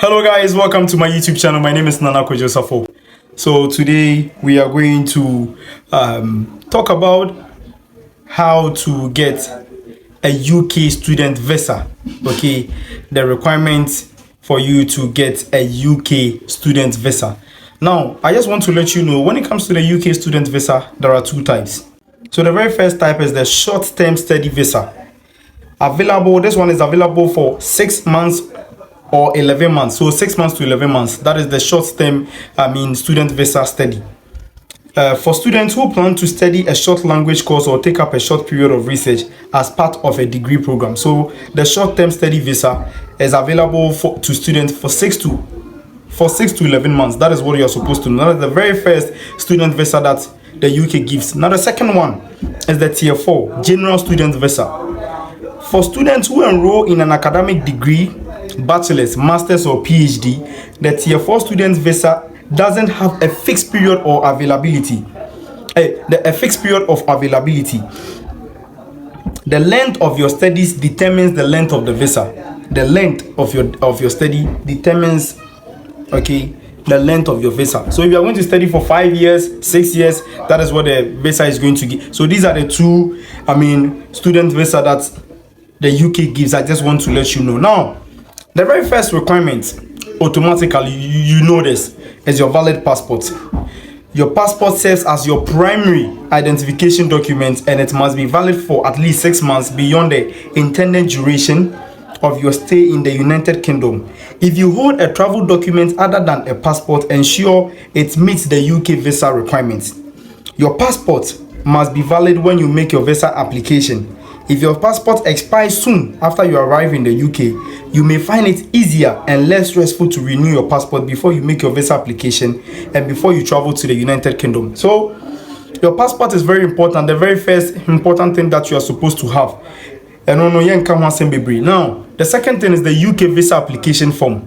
Hello guys, welcome to my YouTube channel. My name is Kwadwo Safo. So today we are going to talk about how to get a UK student visa. Okay, the requirements for you to get a UK student visa. Now, I just want to let you know, when it comes to the UK student visa, there are two types. So the very first type is the short-term study visa. This one is available for 6 months or 11 months. So 6 months to 11 months. That is the short-term, student visa study. For students who plan to study a short language course or take up a short period of research as part of a degree program. So the short-term study visa is available to students for 6 to 11 months. That is what you are supposed to know. That is the very first student visa that the UK gives. Now the second one is the Tier 4 general student visa. For students who enroll in an academic degree, bachelor's, master's or PhD, the Tier 4 student visa doesn't have a fixed period or availability. A fixed period of availability. The length of your studies determines the length of the visa. The length of your study determines, the length of your visa. So if you are going to study for 5 years, 6 years, that is what the visa is going to give. So these are the two, student visa that the UK gives. I just want to let you know. Now, the very first requirement, automatically, you know this, is your valid passport. Your passport serves as your primary identification document, and it must be valid for at least 6 months beyond the intended duration of your stay in the United Kingdom. If you hold a travel document other than a passport, ensure it meets the UK visa requirements. Your passport must be valid when you make your visa application. If your passport expires soon after you arrive in the UK, you may find it easier and less stressful to renew your passport before you make your visa application and before you travel to the United Kingdom. So, your passport is very important, the very first important thing that you are supposed to have. Now, the second thing is the UK visa application form.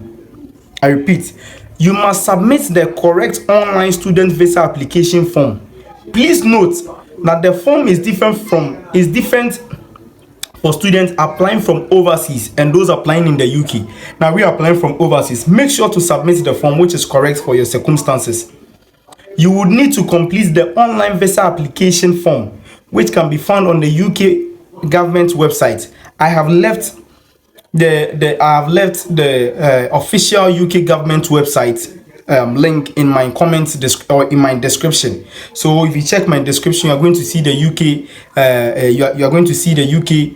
I repeat, you must submit the correct online student visa application form. Please note that the form is different for students applying from overseas and those applying in the UK. Now we are applying from overseas. Make sure to submit the form which is correct for your circumstances. You would need to complete the online visa application form, which can be found on the UK government website. I have left the official UK government website link in my comments or in my description. So if you check my description, you are going to see the UK you are going to see the UK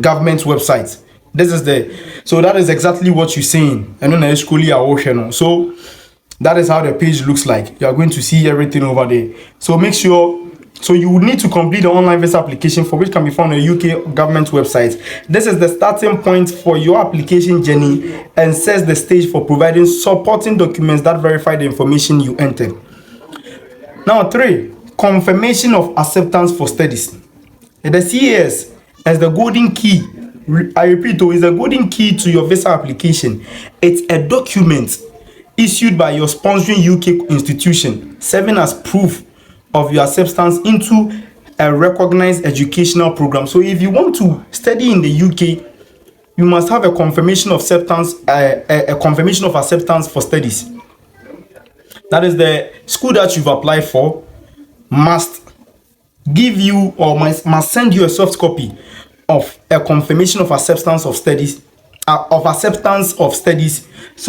government website. So that is exactly what you're saying. And then so that is how the page looks like. You are going to see everything over there. So make sure. So you would need to complete the online visa application for which can be found on the UK government website. This is the starting point for your application journey and sets the stage for providing supporting documents that verify the information you entered. Now 3, confirmation of acceptance for studies. The CAS is the golden key. I repeat, is the golden key to your visa application. It's a document issued by your sponsoring UK institution, serving as proof of your acceptance into a recognized educational program. So if you want to study in the UK, you must have a confirmation of acceptance, a confirmation of acceptance for studies. That is, the school that you've applied for must give you or must send you a soft copy of a confirmation of acceptance of studies, so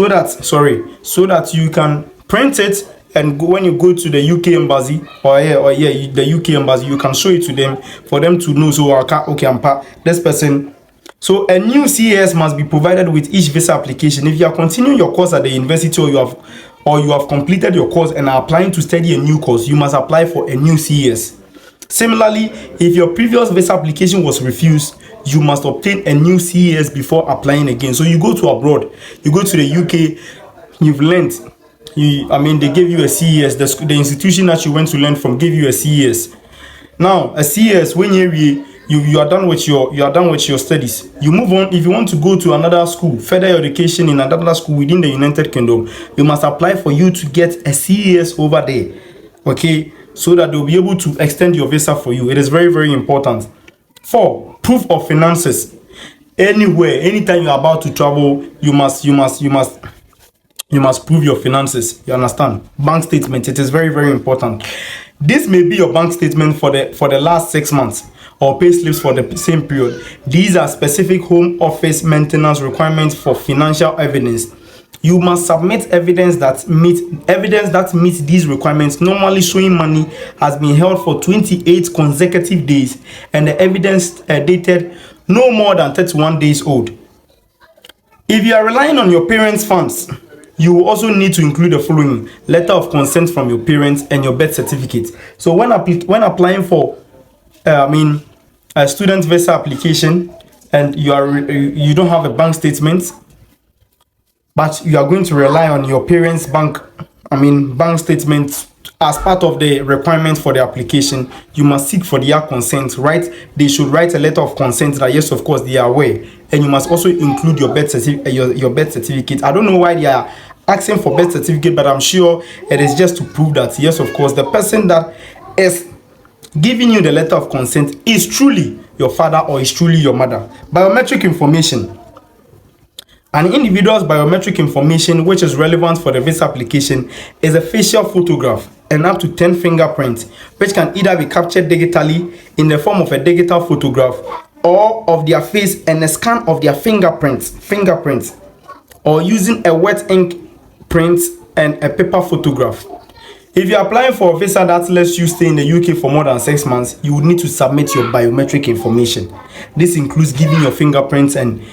that you can print it. And when you go to the UK embassy the UK embassy, you can show it to them for them to know. So I'm this person. So a new CAS must be provided with each visa application. If you are continuing your course at the university or you have completed your course and are applying to study a new course, you must apply for a new CAS. Similarly, if your previous visa application was refused, you must obtain a new CAS before applying again. So you go to abroad, you go to the UK, you've learned. They gave you a CES. The institution that you went to learn from gave you a CES. Now, a CES, when you are done with your studies, you move on. If you want to go to another school, further education in another school within the United Kingdom, you must apply for you to get a CES over there. So that they'll be able to extend your visa for you. It is very, very important. 4, proof of finances. Anywhere, anytime you're about to travel, you must prove your finances. You understand? Bank statement, it is very, very important. This may be your bank statement for the last 6 months, or pay slips for the same period. These are specific home office maintenance requirements for financial evidence. You must submit evidence that meets these requirements, normally showing money has been held for 28 consecutive days and the evidence dated no more than 31 days old. If you are relying on your parents' funds, you will also need to include the following: letter of consent from your parents and your birth certificate. So when applying for a student visa application, and you don't have a bank statement, but you are going to rely on your parents' bank statement as part of the requirement for the application, you must seek for their consent, right? They should write a letter of consent that yes, of course, they are aware. And you must also include your birth certificate. I don't know why they are asking for birth certificate, but I'm sure it is just to prove that yes, of course, the person that is giving you the letter of consent is truly your father or is truly your mother. Biometric information. An individual's biometric information which is relevant for the visa application is a facial photograph and up to 10 fingerprints, which can either be captured digitally in the form of a digital photograph or of their face and a scan of their fingerprints, or using a wet ink print and a paper photograph. If you're applying for a visa that lets you stay in the UK for more than 6 months, you would need to submit your biometric information. This includes giving your fingerprints and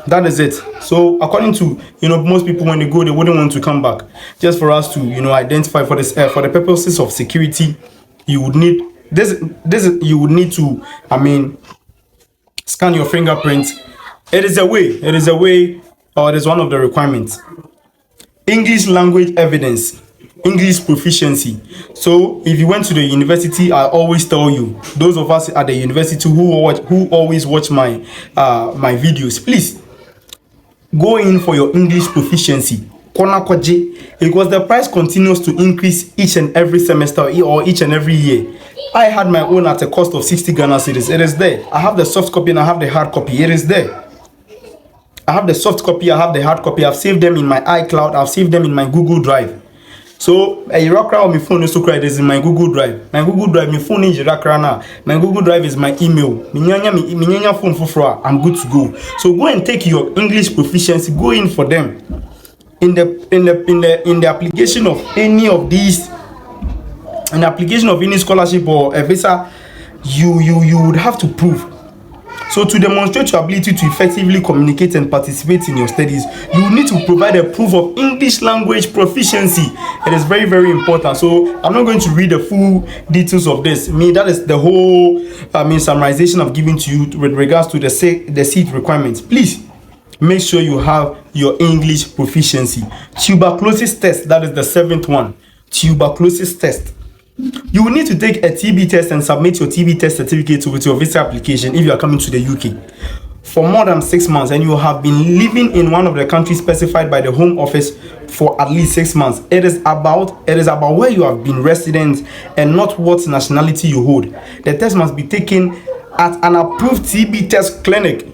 that is it. So according to most people, when they go, they wouldn't want to come back. Just for us to identify for this for the purposes of security, you would need you would need to scan your fingerprints. It is a way, or it is one of the requirements. English language evidence, English proficiency. So if you went to the university, I always tell you, those of us at the university who always watch my my videos, please go in for your English proficiency. Because the price continues to increase each and every semester or each and every year. I had my own at a cost of 60 Ghana cedis. It is there. I have the soft copy and I have the hard copy. It is there. I have the soft copy, I have the hard copy. I've saved them in my iCloud. I've saved them in my Google Drive. So a Irakra on my phone is in my Google Drive. My Google Drive, my phone is Irakra now. My Google Drive is my email. Minyanya phone for I'm good to go. So go and take your English proficiency. Go in for them. In the application of any of these, an application of any scholarship or a visa, you would have to prove. So to demonstrate your ability to effectively communicate and participate in your studies, you need to provide a proof of English language proficiency. It is very, very important. So I'm not going to read the full details of this. That is the whole summarization I've given to you with regards to the seat requirements. Please make sure you have your English proficiency. Tuberculosis test, that is the 7th one. Tuberculosis test. You will need to take a TB test and submit your TB test certificate with your visa application if you are coming to the UK for more than 6 months and you have been living in one of the countries specified by the Home Office for at least 6 months. It is about where you have been resident and not what nationality you hold. The test must be taken at an approved TB test clinic.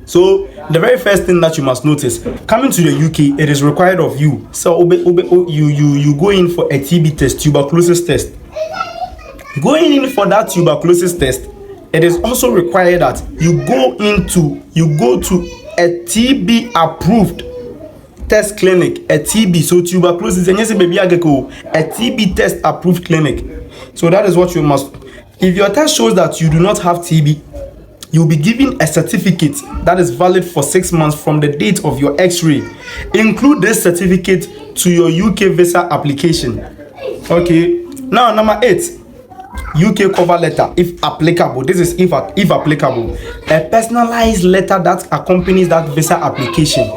So the very first thing that you must notice, coming to the UK, it is required of you. So you go in for a TB test, tuberculosis test. Going in for that tuberculosis test, it is also required that you go to a TB approved test clinic, a TB. So tuberculosis, and yes, baby, a TB test approved clinic. So that is what you must. If your test shows that you do not have TB, you'll be given a certificate that is valid for 6 months from the date of your x-ray. Include this certificate to your UK visa application. Okay, now number 8, UK cover letter, if applicable. This is if applicable. A personalized letter that accompanies that visa application,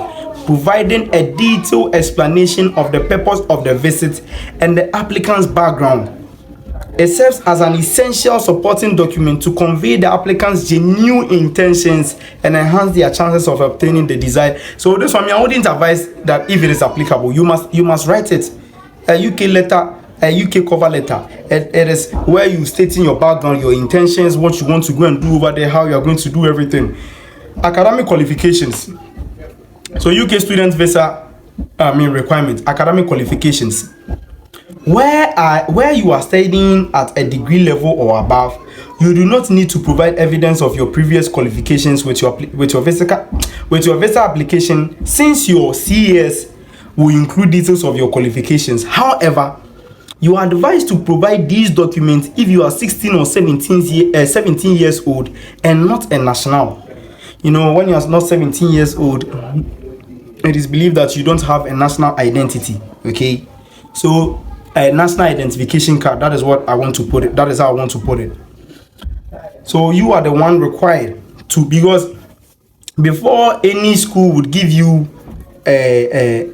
providing a detailed explanation of the purpose of the visit and the applicant's background. It serves as an essential supporting document to convey the applicant's genuine intentions and enhance their chances of obtaining the desired. So this one, I wouldn't advise that if it is applicable, you must write it. A UK letter a UK cover letter. It is where you state in your background, your intentions, what you want to go and do over there, how you are going to do everything. Academic qualifications. So UK student visa, requirement. Academic qualifications. Where you are studying at a degree level or above, you do not need to provide evidence of your previous qualifications with your visa application, since your CES will include details of your qualifications. However, you are advised to provide these documents if you are 16 or 17 years old and not a national. When you are not 17 years old, it is believed that you don't have a national identity. Okay, so a national identification card. That is what I want to put it. That is how I want to put it. So you are the one required to, because before any school would give you a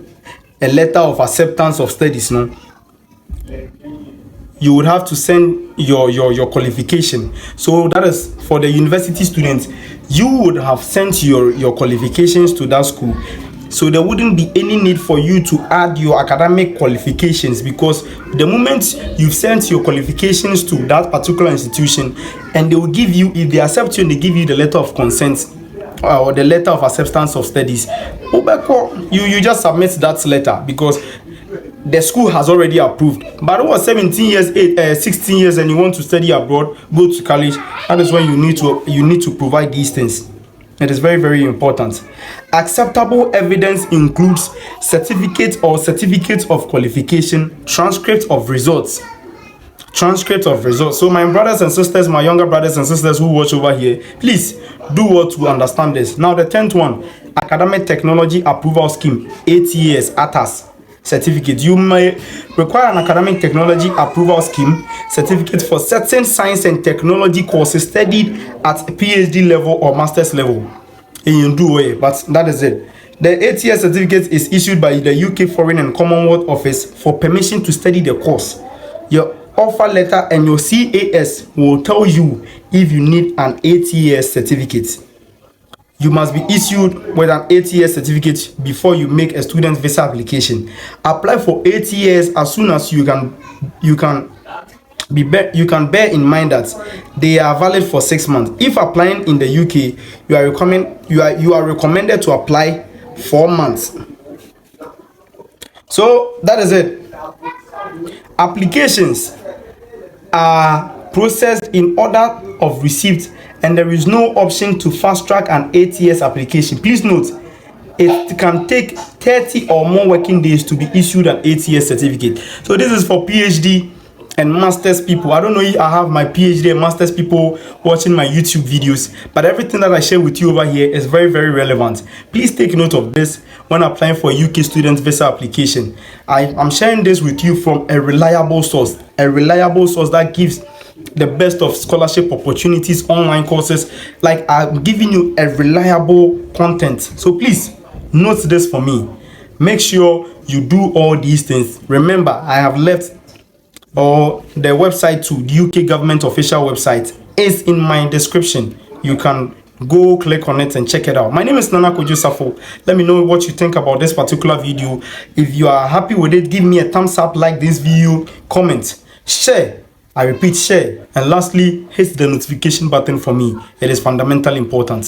letter of acceptance of studies, you would have to send your qualification. So that is for the university students. You would have sent your qualifications to that school. So there wouldn't be any need for you to add your academic qualifications, because the moment you've sent your qualifications to that particular institution, and they will give you, if they accept you and they give you the letter of consent or the letter of acceptance of studies, you just submit that letter, because the school has already approved. But who was 17 years, 16 years, and you want to study abroad, go to college, that is when you need to provide these things. It is very, very important. Acceptable evidence includes certificates of qualification, transcript of results. So my brothers and sisters, my younger brothers and sisters who watch over here, please do what to understand this. Now the 10th one, academic technology approval scheme, 8 years ATAS certificate. You may require an academic technology approval scheme certificate for certain science and technology courses studied at PhD level or master's level. But that is it. The 8-year certificate is issued by the UK Foreign and Commonwealth Office for permission to study the course. Your offer letter and your CAS will tell you if you need an 8-year certificate. You must be issued with an 8-year certificate before you make a student visa application. Apply for 8 years as soon as you can bear in mind that they are valid for 6 months. If applying in the UK, you are recommended to apply 4 months. So that is it. Applications are processed in order of receipt, and there is no option to fast track an 8 years application. Please note, it can take 30 or more working days to be issued an 8-year certificate. So this is for PhD and master's people. I don't know if I have my PhD and master's people watching my YouTube videos, but everything that I share with you over here is very, very relevant. Please take note of this when applying for a UK student visa application. I'm sharing this with you from a reliable source that gives the best of scholarship opportunities, online courses. Like, I'm giving you a reliable content. So please note this for me. Make sure you do all these things. Remember, I have left the website to the UK government official website is in my description. You can go click on it and check it out. My name is Kwadwo Safo. Let me know what you think about this particular video. If you are happy with it, give me a thumbs up, like this video, comment, share. I repeat, share. And lastly, hit the notification button for me. It is fundamentally important.